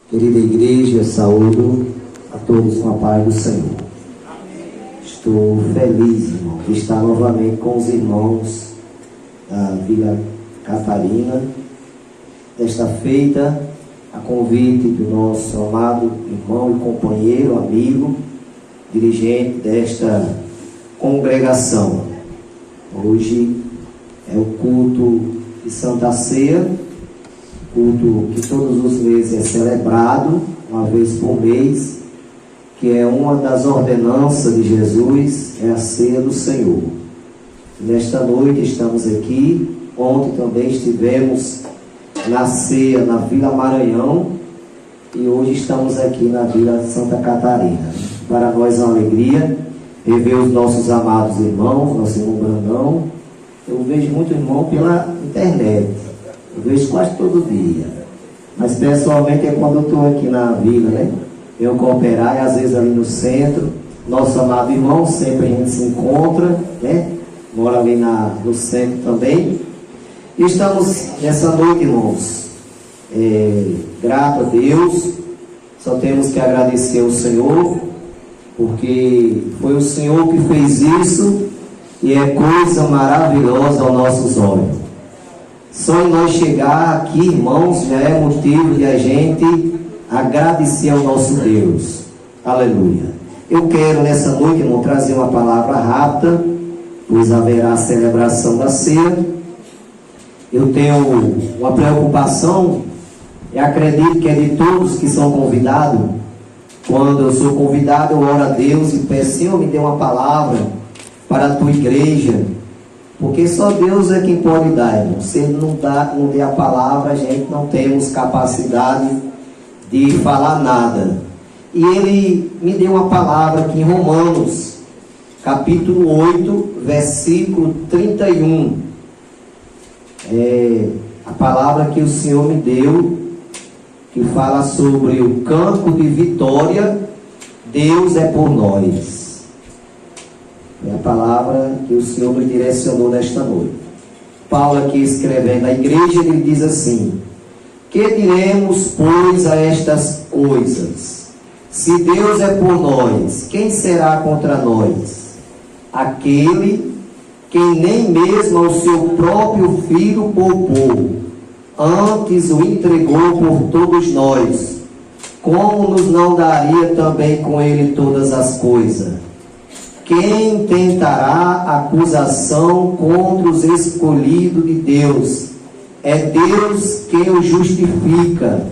Querida igreja, saúdo a todos com a paz do Senhor. Estou feliz, irmão, de estar novamente com os irmãos da Vila Catarina. Desta feita, a convite do nosso amado irmão e companheiro, amigo, dirigente desta congregação. Hoje é o culto de Santa Ceia, culto que todos os meses é celebrado, uma vez por mês, que é uma das ordenanças de Jesus, é a ceia do Senhor. Nesta noite estamos aqui, ontem também estivemos na ceia na Vila Maranhão e hoje estamos aqui na Vila Santa Catarina. Para nós é uma alegria rever os nossos amados irmãos, nosso irmão Brandão. Eu vejo muito irmão pela internet, eu vejo quase todo dia, mas pessoalmente é quando eu estou aqui na vila, né? Eu cooperar e às vezes ali no centro, nosso amado irmão, sempre a gente se encontra, né? Mora ali no centro também. E estamos nessa noite, irmãos, grato a Deus, só temos que agradecer ao Senhor, porque foi o Senhor que fez isso e é coisa maravilhosa aos nossos olhos. Só em nós chegar aqui, irmãos, já é motivo de a gente agradecer ao nosso Deus. Aleluia. Eu quero nessa noite, irmão, trazer uma palavra rápida, pois haverá a celebração da ceia. Eu tenho uma preocupação, e acredito que é de todos que são convidados. Quando eu sou convidado, eu oro a Deus e peço: Senhor, me dê uma palavra para a tua igreja, porque só Deus é quem pode dar, irmão. Se Ele não der a palavra, a gente não temos capacidade de falar nada. E Ele me deu uma palavra aqui em Romanos, capítulo 8, versículo 31. É a palavra que o Senhor me deu, que fala sobre o canto de vitória, Deus é por nós. É a palavra que o Senhor nos direcionou nesta noite. Paulo aqui escrevendo à igreja, ele diz assim: que diremos, pois, a estas coisas? Se Deus é por nós, quem será contra nós? Aquele quem nem mesmo ao seu próprio filho poupou, antes o entregou por todos nós, como nos não daria também com ele todas as coisas? Quem tentará acusação contra os escolhidos de Deus? É Deus quem os justifica.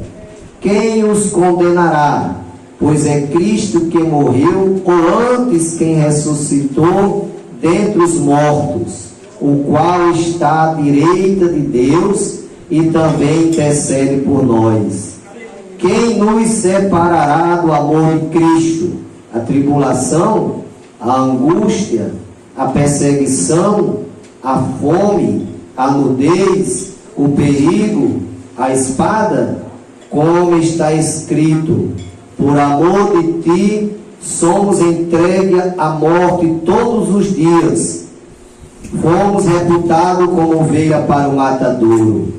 Quem os condenará? Pois é Cristo que morreu, ou antes quem ressuscitou dentre os mortos, o qual está à direita de Deus e também intercede por nós. Quem nos separará do amor de Cristo? A tribulação, a angústia, a perseguição, a fome, a nudez, o perigo, a espada? Como está escrito: por amor de ti somos entregues à morte todos os dias. Fomos reputados como ovelha para o matadouro.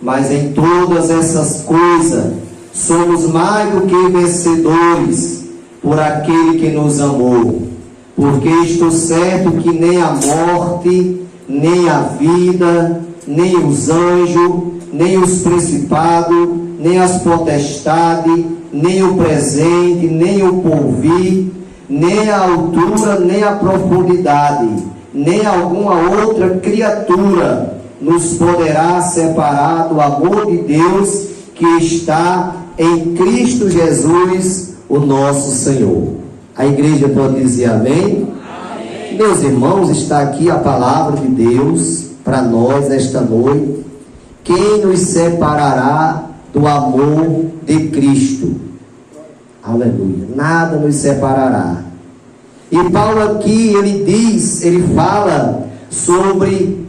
Mas em todas essas coisas somos mais do que vencedores por aquele que nos amou. Porque estou certo que nem a morte, nem a vida, nem os anjos, nem os principados, nem as potestades, nem o presente, nem o porvir, nem a altura, nem a profundidade, nem alguma outra criatura nos poderá separar do amor de Deus que está em Cristo Jesus, o nosso Senhor. A igreja pode dizer amém? Amém. Meus irmãos, está aqui a palavra de Deus para nós esta noite. Quem nos separará do amor de Cristo? Aleluia. Nada nos separará. E Paulo aqui, ele fala sobre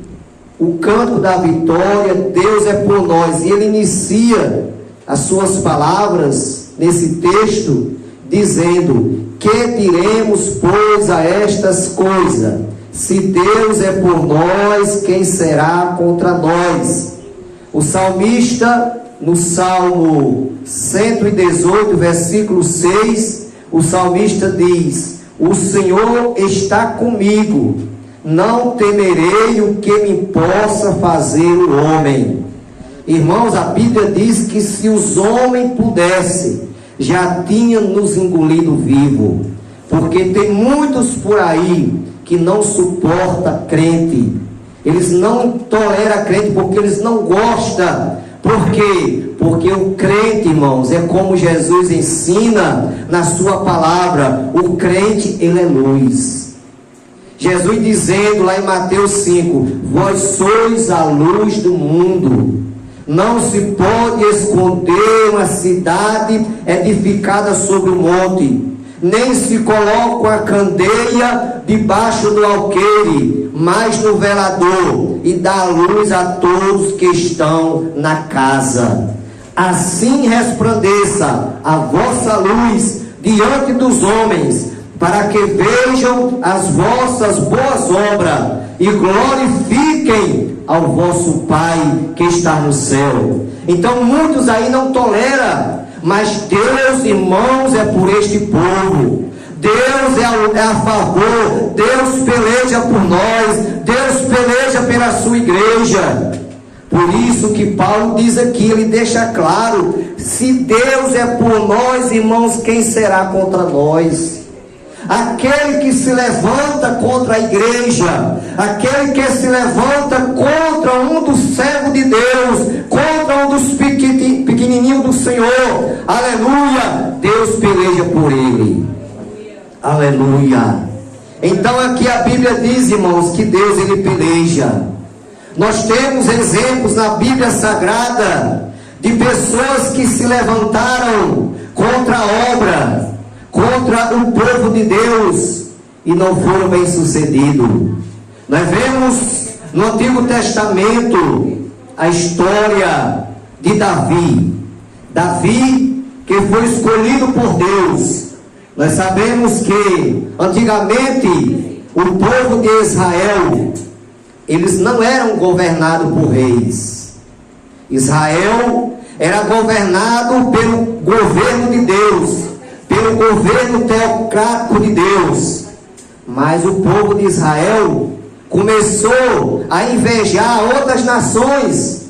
o canto da vitória, Deus é por nós. E ele inicia as suas palavras nesse texto dizendo: que diremos, pois, a estas coisas? Se Deus é por nós, quem será contra nós? O salmista no Salmo 118, versículo 6, o salmista diz: o Senhor está comigo, não temerei o que me possa fazer o homem. Irmãos, a Bíblia diz que se os homens pudessem, já tinham nos engolido vivo, porque tem muitos por aí que não suportam crente, eles não toleram crente porque eles não gostam. Por quê? Porque o crente, irmãos, é como Jesus ensina na sua palavra, o crente, ele é luz. Jesus dizendo lá em Mateus 5, vós sois a luz do mundo. Não se pode esconder uma cidade edificada sobre o monte, nem se coloca a candeia debaixo do alqueire, mas no velador, e dá luz a todos que estão na casa. Assim resplandeça a vossa luz diante dos homens, para que vejam as vossas boas obras e glorifiquem ao vosso Pai que está no céu. Então muitos aí não toleram, mas Deus, irmãos, é por este povo. Deus é a favor, Deus peleja por nós, Deus peleja pela sua igreja. Por isso que Paulo diz aqui, ele deixa claro, se Deus é por nós, irmãos, quem será contra nós? Aquele que se levanta contra a igreja, aquele que se levanta contra um dos servos de Deus, contra um dos pequenininhos do Senhor, aleluia, Deus peleja por ele, aleluia. Então aqui a Bíblia diz, irmãos, que Deus ele peleja. Nós temos exemplos na Bíblia Sagrada de pessoas que se levantaram contra a obra, contra o povo de Deus, e não foram bem sucedidos. Nós vemos no Antigo Testamento a história de Davi. Davi, que foi escolhido por Deus. Nós sabemos que antigamente o povo de Israel, eles não eram governados por reis. Israel era governado pelo governo de Deus, pelo governo teocrático de Deus. Mas o povo de Israel começou a invejar outras nações,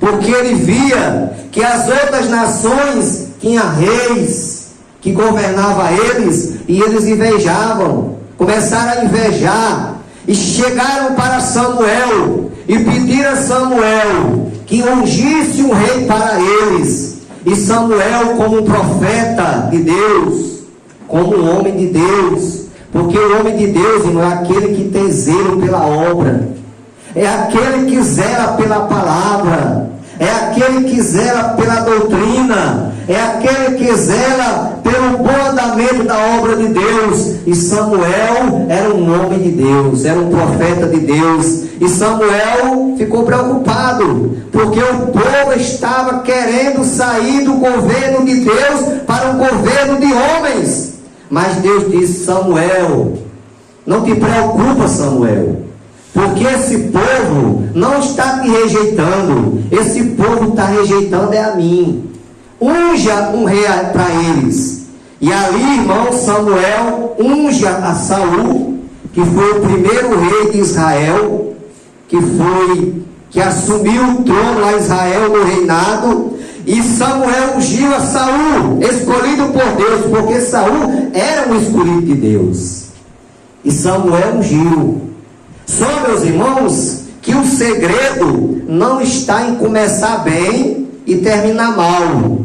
porque ele via que as outras nações tinham reis que governavam eles, e eles invejavam, começaram a invejar, e chegaram para Samuel e pediram a Samuel que ungisse um rei para eles. E Samuel, como um profeta de Deus, como um homem de Deus, porque o homem de Deus, irmão, é aquele que tem zelo pela obra, é aquele que zela pela palavra, é aquele que zela pela doutrina, é aquele que zela pelo bom andamento da obra de Deus. E Samuel era um homem de Deus, era um profeta de Deus. E Samuel ficou preocupado, porque o povo estava querendo sair do governo de Deus para um governo de homens. Mas Deus disse: Samuel, não te preocupa, Samuel, porque esse povo não está te rejeitando, esse povo está rejeitando é a mim. Unja um rei para eles. E ali, irmão, Samuel unge a Saul, que foi o primeiro rei de Israel, que assumiu o trono lá em Israel no reinado. E Samuel ungiu a Saul, escolhido por Deus, porque Saul era um escolhido de Deus. E Samuel ungiu. Só, meus irmãos, que o segredo não está em começar bem e terminar mal.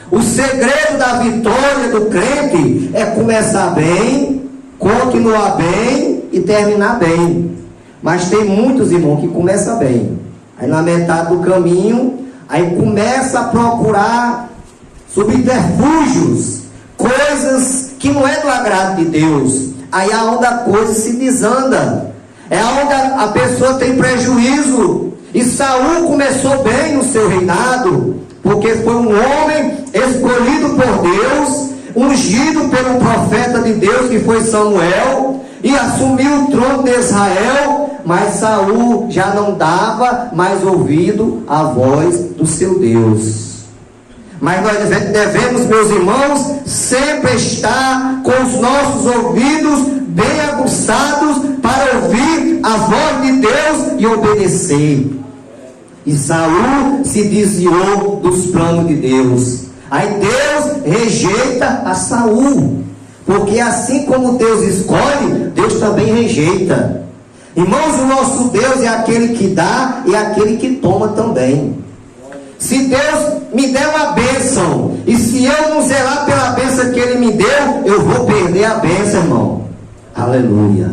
O segredo da vitória do crente é começar bem, continuar bem e terminar bem. Mas tem muitos, irmãos, que começam bem, aí na metade do caminho, aí começa a procurar subterfúgios, coisas que não é do agrado de Deus. Aí é onde a coisa se desanda, é onde a pessoa tem prejuízo. E Saul começou bem no seu reinado, porque foi um homem escolhido por Deus, ungido pelo profeta de Deus, que foi Samuel, e assumiu o trono de Israel. Mas Saul já não dava mais ouvido à voz do seu Deus. Mas nós devemos, meus irmãos, sempre estar com os nossos ouvidos bem aguçados para ouvir a voz de Deus e obedecer. E Saul se desviou dos planos de Deus. Aí Deus rejeita a Saul, porque assim como Deus escolhe, Deus também rejeita. Irmãos, o nosso Deus é aquele que dá e aquele que toma também. Se Deus me der uma bênção, e se eu não zelar pela bênção que Ele me deu, eu vou perder a bênção, irmão. Aleluia.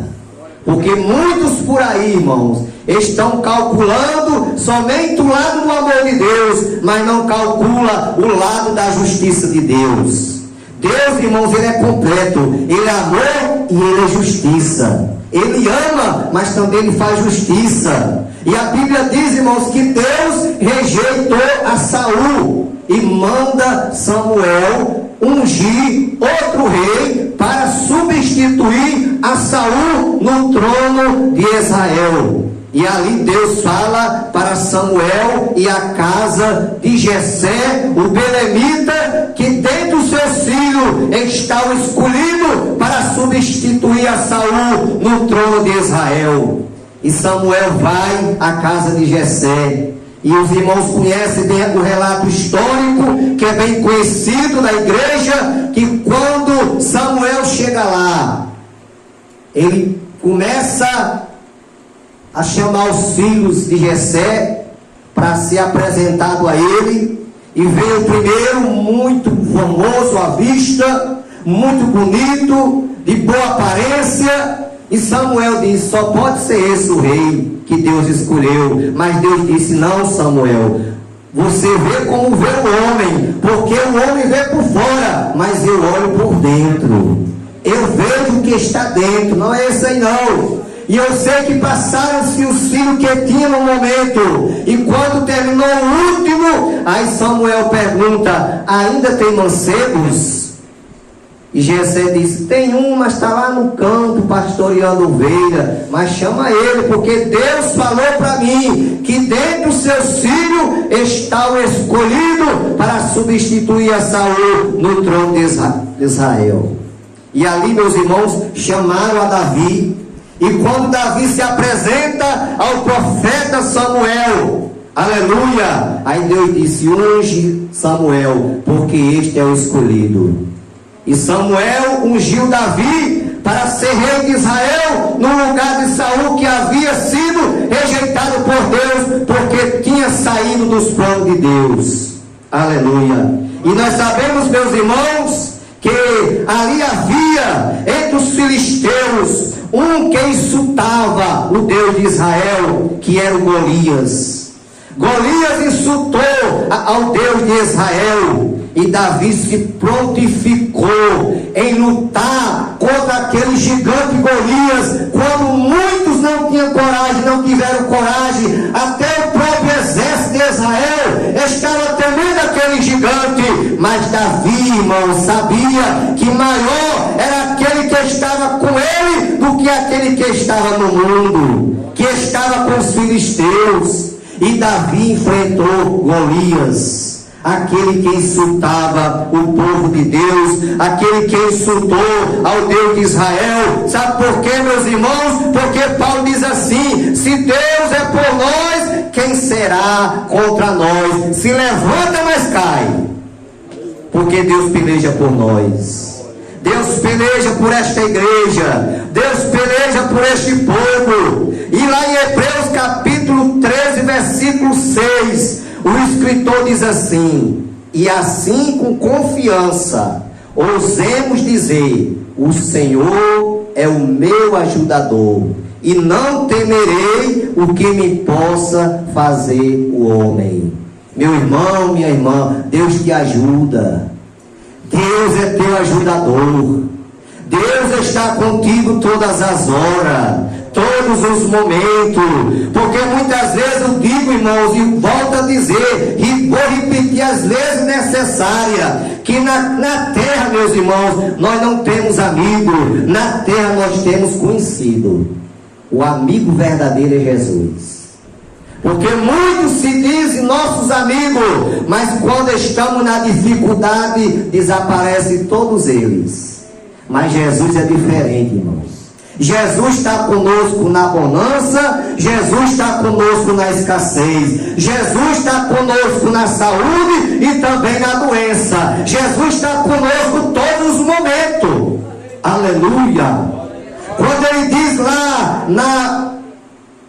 Porque muitos por aí, irmãos, estão calculando somente o lado do amor de Deus, mas não calcula o lado da justiça de Deus. Deus, irmãos, Ele é completo. Ele é amor e Ele é justiça. Ele ama, mas também Ele faz justiça. E a Bíblia diz, irmãos, que Deus rejeitou a Saul e manda Samuel ungir outro rei para substituir a Saul no trono de Israel. E ali Deus fala para Samuel e a casa de Jessé, o belemita, que dentre os seus filhos está o escolhido para substituir a Saul no trono de Israel. E Samuel vai à casa de Jessé. E os irmãos conhecem bem o relato histórico, que é bem conhecido na igreja, que quando Samuel chega lá, ele começa a chamar os filhos de Jessé para ser apresentado a ele. E veio o primeiro, muito famoso à vista, muito bonito, de boa aparência. E Samuel disse: só pode ser esse o rei que Deus escolheu. Mas Deus disse: não, Samuel, você vê como vê o homem, porque o homem vê por fora, mas eu olho por dentro. Eu vejo o que está dentro, não é esse aí não. E eu sei que passaram-se os filhos que tinha no momento, e quando terminou o último, aí Samuel pergunta: ainda tem mancebos? E Jessé disse: tem um, mas está lá no campo pastoreando ovelha. Mas chama ele, porque Deus falou para mim que dentre os seus filhos está o escolhido para substituir a Saul no trono de Israel. E ali, meus irmãos, chamaram a Davi. E quando Davi se apresenta ao profeta Samuel, aleluia, aí Deus disse: unge Samuel, porque este é o escolhido. E Samuel ungiu Davi para ser rei de Israel no lugar de Saul, que havia sido rejeitado por Deus, porque tinha saído dos planos de Deus. Aleluia. E nós sabemos, meus irmãos, que ali havia entre os filisteus um que insultava o Deus de Israel, que era o Golias. Golias insultou ao Deus de Israel. E Davi se prontificou em lutar contra aquele gigante Golias, quando muitos não tinham coragem, não tiveram coragem. Até o próprio exército de Israel estava temendo aquele gigante. Mas Davi, irmão, sabia que maior era aquele que estava com ele do que aquele que estava no mundo, que estava com os filisteus. E Davi enfrentou Golias, aquele que insultava o povo de Deus, aquele que insultou ao Deus de Israel. Sabe por quê, meus irmãos? Porque Paulo diz assim: se Deus é por nós, quem será contra nós? Se levanta, mas cai. Porque Deus peleja por nós. Deus peleja por esta igreja. Deus peleja por este povo. E lá em Hebreus capítulo 13, versículo 6, o escritor diz assim: e assim com confiança ousemos dizer: o Senhor é o meu ajudador, e não temerei o que me possa fazer o homem. Meu irmão, minha irmã, Deus te ajuda. Deus é teu ajudador. Deus está contigo todas as horas, todos os momentos. Porque muitas vezes eu digo, irmãos, e volto a dizer, e vou repetir as vezes necessárias, que na terra, meus irmãos, nós não temos amigo. Na terra nós temos conhecido. O amigo verdadeiro é Jesus. Porque muitos se dizem nossos amigos, mas quando estamos na dificuldade, desaparecem todos eles. Mas Jesus é diferente, irmãos. Jesus está conosco na bonança, Jesus está conosco na escassez, Jesus está conosco na saúde e também na doença. Jesus está conosco todos os momentos. Aleluia! Quando ele diz lá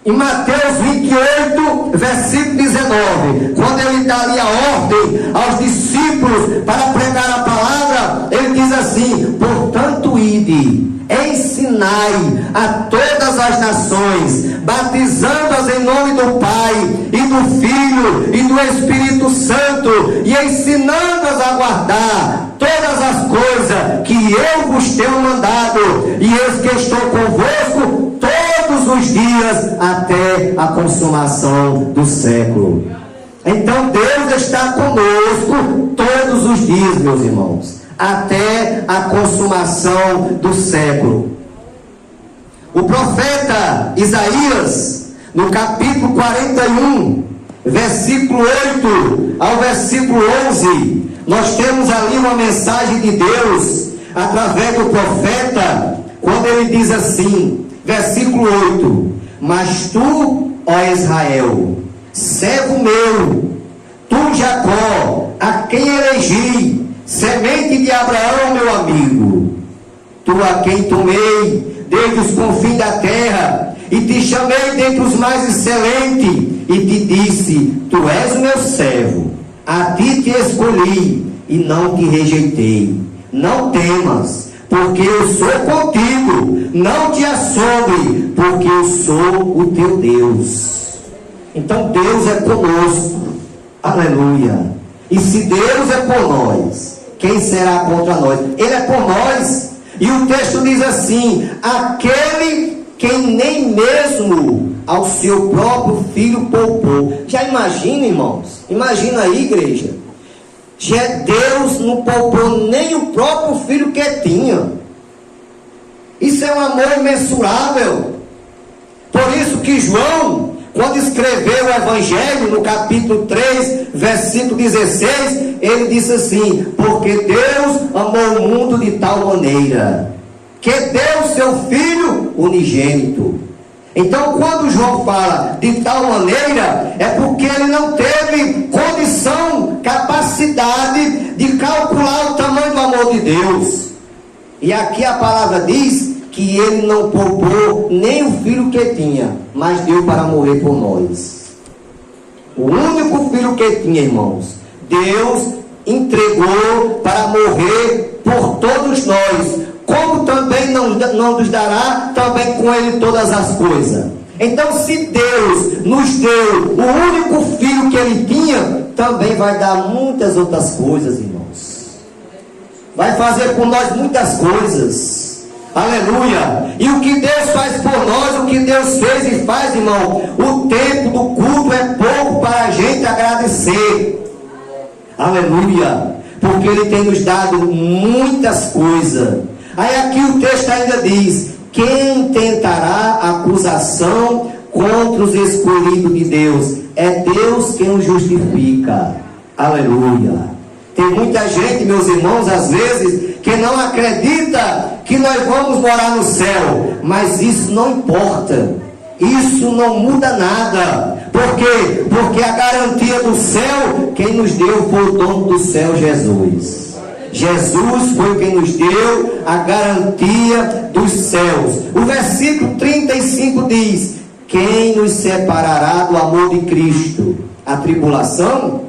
em Mateus 28, versículo 19, quando ele dá ali a ordem aos discípulos para pregar a palavra, ele diz assim: portanto, ide, ensinai a todas as nações, batizando-as em nome do Pai, e do Filho, e do Espírito Santo, e ensinando-as a guardar todas as coisas que eu vos tenho mandado, e eis que estou convosco todos os dias até a consumação do século. Então Deus está conosco todos os dias, meus irmãos, até a consumação do século. O profeta Isaías, no capítulo 41, versículo 8 ao versículo 11, nós temos ali uma mensagem de Deus através do profeta, quando ele diz assim, versículo 8: mas tu, ó Israel, servo meu, tu Jacó, a quem elegi, semente de Abraão, meu amigo, tu a quem tomei desde os confins da terra, e te chamei dentre os mais excelentes, e te disse: tu és o meu servo, a ti te escolhi, e não te rejeitei. Não temas, porque eu sou contigo, não te assombre, porque eu sou o teu Deus. Então Deus é conosco, aleluia. E se Deus é por nós, quem será contra nós? Ele é por nós. E o texto diz assim: aquele quem nem mesmo ao seu próprio filho poupou. Já imagina, irmãos? Imagina aí, igreja. Deus não poupou nem o próprio filho que tinha. Isso é um amor imensurável. Por isso que João, quando escreveu o Evangelho, no capítulo 3, versículo 16, ele disse assim: porque Deus amou o mundo de tal maneira, que deu seu Filho unigênito. Então, quando João fala de tal maneira, é porque ele não teve condição, capacidade de calcular o tamanho do amor de Deus. E aqui a palavra diz que ele não poupou nem o filho que tinha, mas deu para morrer por nós. O único filho que tinha, irmãos, Deus entregou para morrer por todos nós, como também não nos dará também com ele todas as coisas. Então, se Deus nos deu o único filho que ele tinha, também vai dar muitas outras coisas, irmãos. Vai fazer por nós muitas coisas. Aleluia. E o que Deus faz por nós, o que Deus fez e faz, irmão, o tempo do culto é pouco para a gente agradecer. Aleluia. Porque ele tem nos dado muitas coisas. Aí aqui o texto ainda diz: quem tentará acusação contra os escolhidos de Deus? É Deus quem os justifica. Aleluia. Tem muita gente, meus irmãos, às vezes, que não acredita que nós vamos morar no céu. Mas isso não importa. Isso não muda nada. Por quê? Porque a garantia do céu, quem nos deu foi o dono do céu, Jesus. Jesus foi quem nos deu a garantia dos céus. O versículo 35 diz: quem nos separará do amor de Cristo? A tribulação?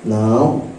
Não.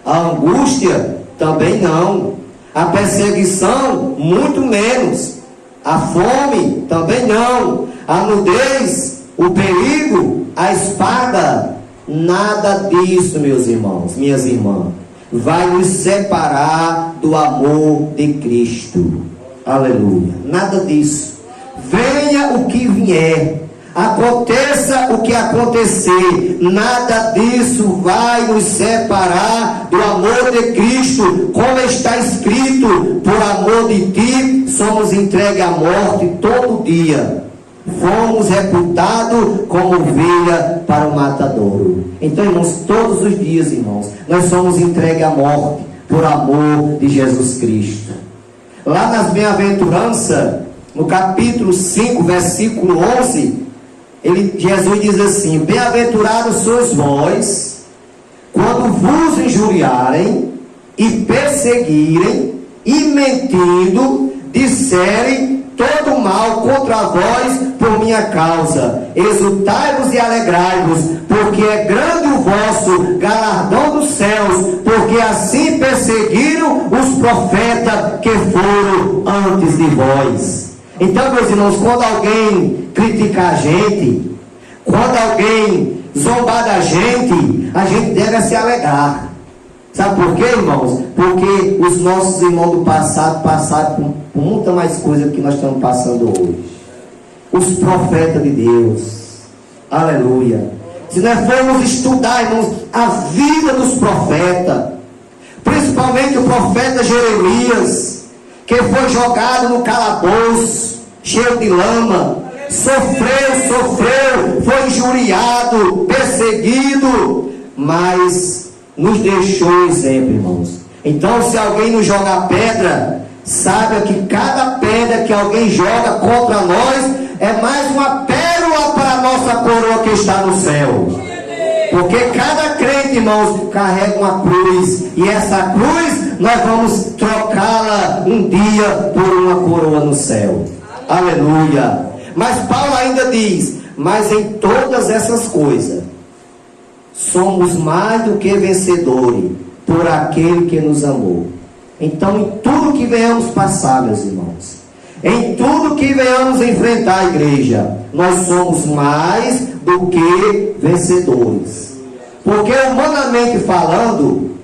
A angústia? Também não. A perseguição? Muito menos. A fome? Também não. A nudez? O perigo? A espada? Nada disso, meus irmãos, minhas irmãs, vai nos separar do amor de Cristo. Aleluia. Nada disso. Venha o que vier, aconteça o que acontecer, nada disso vai nos separar do amor de Cristo. Como está escrito: por amor de ti somos entregues à morte todo dia. fomos reputados como ovelha para o matadouro. Então, irmãos, todos os dias, irmãos, nós somos entregues à morte por amor de Jesus Cristo. Lá nas bem-aventuranças, no capítulo 5, versículo 11, Jesus diz assim: bem-aventurados sois vós, quando vos injuriarem e perseguirem, e mentindo, disserem todo mal contra vós por minha causa. Exultai-vos e alegrai-vos, porque é grande o vosso galardão dos céus, porque assim perseguiram os profetas que foram antes de vós. Então, meus irmãos, quando alguém critica a gente, quando alguém zombar da gente deve se alegrar. Sabe por quê, irmãos? Porque os nossos irmãos do passado passaram por muita mais coisa que nós estamos passando hoje. Os profetas de Deus, aleluia. Se nós formos estudar, irmãos, a vida dos profetas, principalmente o profeta Jeremias, que foi jogado no calabouço, cheio de lama, sofreu, foi injuriado, perseguido, mas nos deixou exemplo, irmãos. Então, se alguém nos joga pedra, saiba que cada pedra que alguém joga contra nós é mais uma pérola para a nossa coroa que está no céu. Porque cada crente, irmãos, carrega uma cruz, e essa cruz nós vamos trocá-la um dia por uma coroa no céu. Aleluia. Mas Paulo ainda diz: mas em todas essas coisas somos mais do que vencedores por aquele que nos amou. Então, em tudo que venhamos passar, meus irmãos, em tudo que venhamos enfrentar a igreja, nós somos mais do que vencedores. Porque, humanamente falando,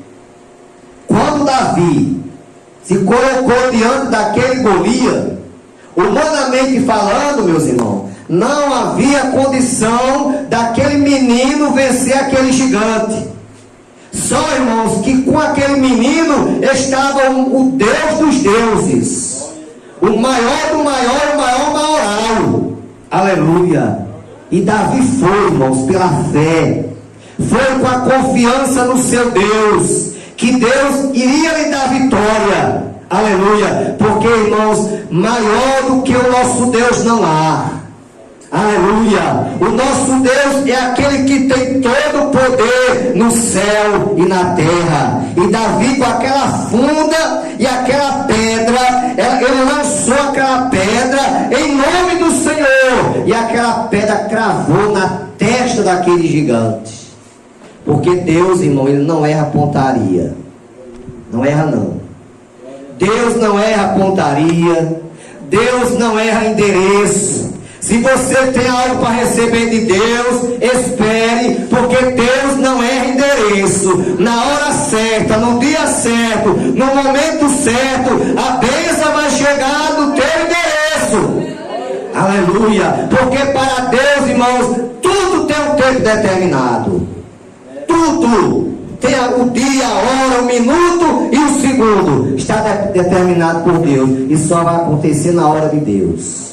quando Davi se colocou diante daquele Golias, humanamente falando, meus irmãos, não havia condição daquele menino vencer aquele gigante. Só, irmãos, que com aquele menino estava o Deus dos deuses, o maior do maior, o maior maioral. Aleluia. E Davi foi, irmãos, pela fé, foi com a confiança no seu Deus, que Deus iria lhe dar vitória. Aleluia. Porque, irmãos, maior do que o nosso Deus não há. Aleluia. O nosso Deus é aquele que tem todo o poder no céu e na terra. E Davi, com aquela funda e aquela pedra, ele lançou aquela pedra em nome do Senhor, e aquela pedra cravou na testa daquele gigante. Porque Deus, irmão, ele não erra pontaria. Não erra, não. Deus não erra pontaria. Deus não erra endereço. Se você tem algo para receber de Deus, espere, porque Deus não erra endereço. Na hora certa, no dia certo, no momento certo, a bênção vai chegar no teu endereço. Aleluia. Porque para Deus, irmãos, tudo tem um tempo determinado. Tudo. Tem o dia, a hora, o minuto e o segundo. Está determinado por Deus. E só vai acontecer na hora de Deus.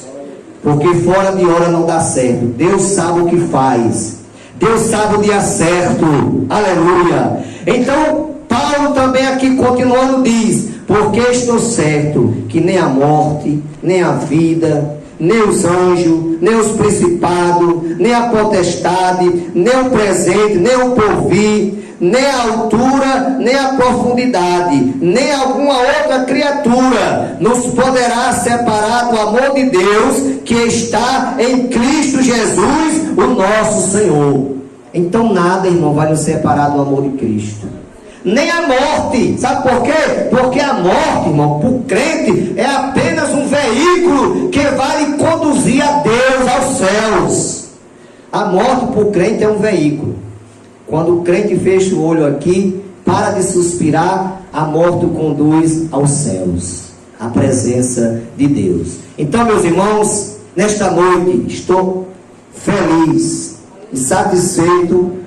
Porque fora de hora não dá certo. Deus sabe o que faz. Deus sabe o dia certo. Aleluia. Então, Paulo também aqui continuando diz: porque estou certo que nem a morte, nem a vida, nem os anjos, nem os principados, nem a potestade, nem o presente, nem o porvir, nem a altura, nem a profundidade, nem alguma outra criatura nos poderá separar do amor de Deus que está em Cristo Jesus, o nosso Senhor. Então nada, irmão, vai nos separar do amor de Cristo. Nem a morte. Sabe por quê? Porque a morte, irmão, para o crente é apenas um veículo que vai lhe conduzir a Deus, aos céus. A morte para o crente é um veículo. Quando o crente fecha o olho aqui, para de suspirar, a morte o conduz aos céus, à presença de Deus. Então, meus irmãos, nesta noite estou feliz e satisfeito